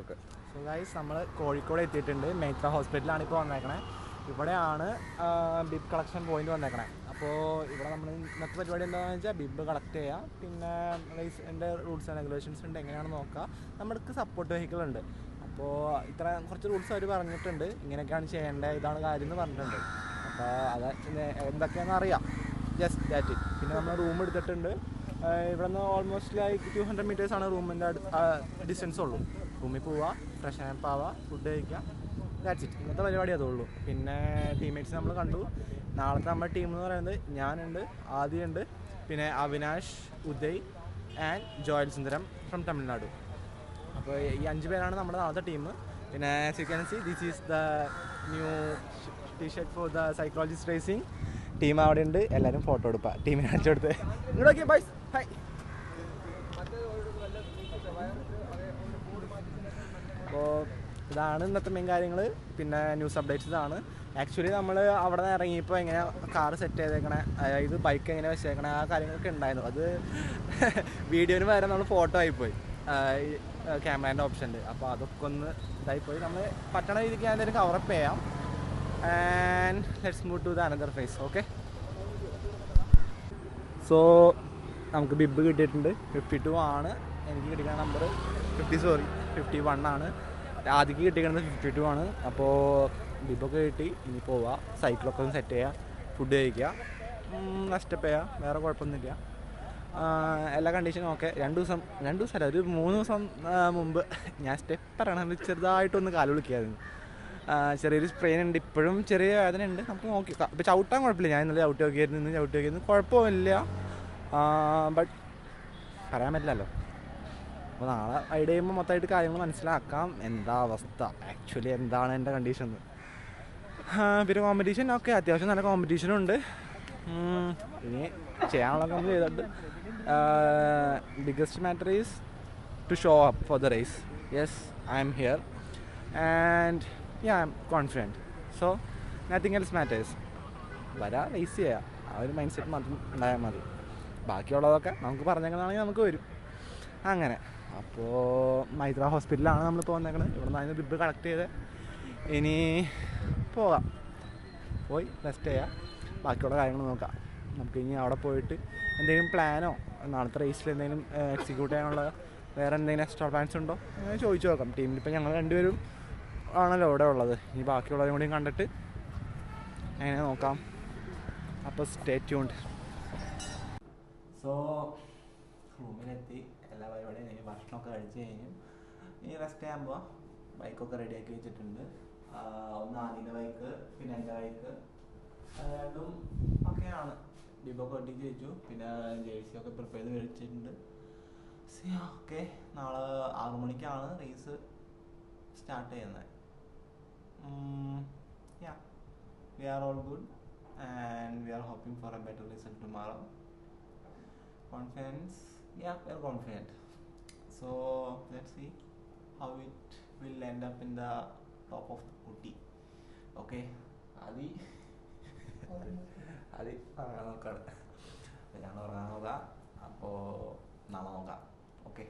Okay. So guys, നമ്മൾ കോഴിക്കോട് എത്തിയിട്ടുണ്ട്. മേത്ര ഹോസ്പിറ്റലാണ് ഇപ്പോൾ വന്നേക്കണേ. ഇവിടെയാണ് ബിബ് കളക്ഷൻ പോയിന്റ് വന്നേക്കണേ. അപ്പോൾ ഇവിടെ നമ്മൾ ഇന്നത്തെ പരിപാടി എന്താണെന്ന് വെച്ചാൽ ബിബ് കളക്ട് ചെയ്യുക, പിന്നെ എൻ്റെ റൂൾസ് ആൻഡ് റെഗുലേഷൻസ് ഉണ്ട്, എങ്ങനെയാണെന്ന് നോക്കുക. നമുക്ക് സപ്പോർട്ട് വെഹിക്കിൾ ഉണ്ട്. അപ്പോൾ ഇത്ര കുറച്ച് റൂൾസ് അവർ പറഞ്ഞിട്ടുണ്ട്, ഇങ്ങനെയൊക്കെയാണ് ചെയ്യേണ്ടത്, ഇതാണ് കാര്യം എന്ന് പറഞ്ഞിട്ടുണ്ട്. അപ്പോൾ അത് എന്തൊക്കെയാണെന്ന് അറിയാം. Just that it. പിന്നെ നമ്മൾ റൂം എടുത്തിട്ടുണ്ട്. ഇവിടെ നിന്ന് ഓൾമോസ്റ്റ് ലൈക്ക് 200 മീറ്റേഴ്സാണ് റൂമിൻ്റെ ഡിസ്റ്റൻസ് ഉള്ളൂ. റൂമിൽ പോവുക, ഫ്രഷ് അപ്പ് ആവുക, ഫുഡ് കഴിക്കുക, ദാറ്റ്സ് ഇറ്റ്. ഇന്നത്തെ പരിപാടി അതുള്ളൂ. പിന്നെ ടീംമേറ്റ്സ് നമ്മൾ കണ്ടു. നാളത്തെ നമ്മുടെ ടീം എന്ന് പറയുന്നത് ഞാനുണ്ട്, ആദിയുണ്ട്, പിന്നെ Avinash, Uday and Joel Sundaram from Tamil Nadu. അപ്പോൾ ഈ 5 പേരാണ് നമ്മുടെ നാളത്തെ ടീം. പിന്നെ as you can see, this is the new t shirt for the psychologist racing team. അവിടെ ഉണ്ട്. എല്ലാവരും ഫോട്ടോ എടുക്കുക. ടീമിനെ കാണിച്ചു കൊടുത്ത് ഇങ്ങോട്ട് ബൈസ്. ഹൈ. അപ്പോൾ ഇതാണ് ഇന്നത്തെ മെയിൻ കാര്യങ്ങൾ. പിന്നെ ന്യൂസ് അപ്ഡേറ്റ്സ് ഇതാണ്. ആക്ച്വലി നമ്മൾ അവിടെ നിന്ന് ഇറങ്ങിയപ്പോൾ എങ്ങനെ കാർ സെറ്റ് ചെയ്തേക്കണേ, അതായത് ബൈക്ക് എങ്ങനെ വെച്ചേക്കണേ, ആ കാര്യങ്ങളൊക്കെ ഉണ്ടായിരുന്നു. അത് വീഡിയോന് പകരം നമ്മൾ ഫോട്ടോ ആയിപ്പോയി ക്യാമറേൻ്റെ ഓപ്ഷനിൽ. അപ്പോൾ അതൊക്കെ ഒന്ന് ഇതായിപ്പോയി. നമ്മൾ പറ്റണ രീതിക്ക് ഞാൻ എന്തെങ്കിലും കവറപ്പ് ചെയ്യാം. And let's move to the another phase. Okay. So നമുക്ക് ബിബ് കിട്ടിയിട്ടുണ്ട്. 52 ആണ് എനിക്ക് കിട്ടിയ നമ്പർ. 51 ആണ് ആദ്യക്ക് കിട്ടിയിരിക്കുന്നത്. 52 ആണ്. അപ്പോൾ ബിബൊക്കെ കിട്ടി. ഇനി പോവുക, സൈക്കിളൊക്കെ ഒന്ന് സെറ്റ് ചെയ്യുക, ഫുഡ് കഴിക്കുക, സ്റ്റെപ്പ് ചെയ്യുക. വേറെ കുഴപ്പമൊന്നുമില്ല. എല്ലാ കണ്ടീഷനും ഓക്കെ. 2 ദിവസമല്ല, ഒരു 3 ദിവസം മുമ്പ് ഞാൻ സ്റ്റെപ്പ് പറയണമെങ്കിൽ ചെറുതായിട്ടൊന്ന് കാല് വിളിക്കായിരുന്നു. ചെറിയൊരു സ്പ്രെയിൻ ഉണ്ട്. ഇപ്പോഴും ചെറിയ വേദന ഉണ്ട്. നമുക്ക് നോക്കി. ഇപ്പോൾ ചവിട്ടാൻ കുഴപ്പമില്ല. ഞാൻ ഇന്നലെ ചവിട്ടി നോക്കിയായിരുന്നു, ഇന്ന് ചവിട്ടി നോക്കിയിരുന്നു, കുഴപ്പമില്ല. ബട്ട് പറയാൻ പറ്റില്ലല്ലോ. അപ്പോൾ നാളെ ഐഡിയ ചെയ്യുമ്പോൾ മൊത്തമായിട്ട് കാര്യങ്ങൾ മനസ്സിലാക്കാം, എന്താ അവസ്ഥ, ആക്ച്വലി എന്താണ് എൻ്റെ കണ്ടീഷൻ എന്ന്. പിന്നെ കോമ്പറ്റീഷൻ ഓക്കെ, അത്യാവശ്യം നല്ല കോമ്പറ്റീഷനും ഉണ്ട്. ഇനി ചെയ്യാനുള്ളതൊക്കെ നമ്മൾ ചെയ്തിട്ട് biggest matter is to show up for the race. Yes, I'm here and I'm confident. So nothing else matters. വരാം, റേസ് ചെയ്യുക, ആ ഒരു മൈൻഡ് സെറ്റ് മാത്രം ഉണ്ടായാൽ മതി. ബാക്കിയുള്ളതൊക്കെ നമുക്ക് പറഞ്ഞേക്കുന്നതാണെങ്കിൽ നമുക്ക് വരും. അങ്ങനെ. അപ്പോൾ മൈത്ര ഹോസ്പിറ്റലാണ് നമ്മളിപ്പോൾ വന്നേക്കുന്നത്. ഇവിടെ നിന്ന് അതിന് ബിബ് കളക്ട് ചെയ്ത് ഇനി പോകാം. പോയി റെസ്റ്റ് ചെയ്യാം, ബാക്കിയുള്ള കാര്യങ്ങൾ നോക്കാം. നമുക്ക് ഇനി അവിടെ പോയിട്ട് എന്തെങ്കിലും പ്ലാനോ നാളത്തെ റേസിൽ എന്തെങ്കിലും എക്സിക്യൂട്ട് ചെയ്യാനുള്ള വേറെ എന്തെങ്കിലും എക്സ്ട്രാ പ്ലാൻസ് ഉണ്ടോ അങ്ങനെ ചോദിച്ചു നോക്കാം. ടീമിൽ ഇപ്പോൾ ഞങ്ങൾ 2 പേരും ആണല്ലോ ഇവിടെ ഉള്ളത്. ഇനി ബാക്കിയുള്ളവരും കൂടിയും കണ്ടിട്ട് അങ്ങനെ നോക്കാം. അപ്പോൾ സ്റ്റേ ട്യൂൺഡ്. സോ റൂമിലെത്തി, എല്ലാ പരിപാടിയും കഴിഞ്ഞ് ഭക്ഷണമൊക്കെ കഴിച്ച് കഴിഞ്ഞു. ഇനി റെസ്റ്റ് ചെയ്യാൻ പോവാം. ബൈക്കൊക്കെ റെഡിയാക്കി വെച്ചിട്ടുണ്ട്. ഒന്ന് ആദ്യൻ്റെ ബൈക്ക്, പിന്നെ എൻ്റെ ബൈക്ക്, രണ്ടും ഒക്കെയാണ്. ബിബൊക്കെ ഒട്ടിച്ച് വെച്ചു. പിന്നെ ജേഴ്സിയൊക്കെ പ്രിപ്പയർ ചെയ്ത് വെച്ചിട്ടുണ്ട്. ഓക്കെ. നാളെ 6 മണിക്കാണ് റേസ് സ്റ്റാർട്ട് ചെയ്യുന്നത്. We are all good and we are hoping for a better result tomorrow. Confidence, we are confident. So let's see how it will end up in the top of the Ooty. Okay, Adi പറയാൻ നോക്കാണ്. ഞാൻ പറയാൻ നോക്കാം. അപ്പോൾ നാളെ നോക്കാം. Okay.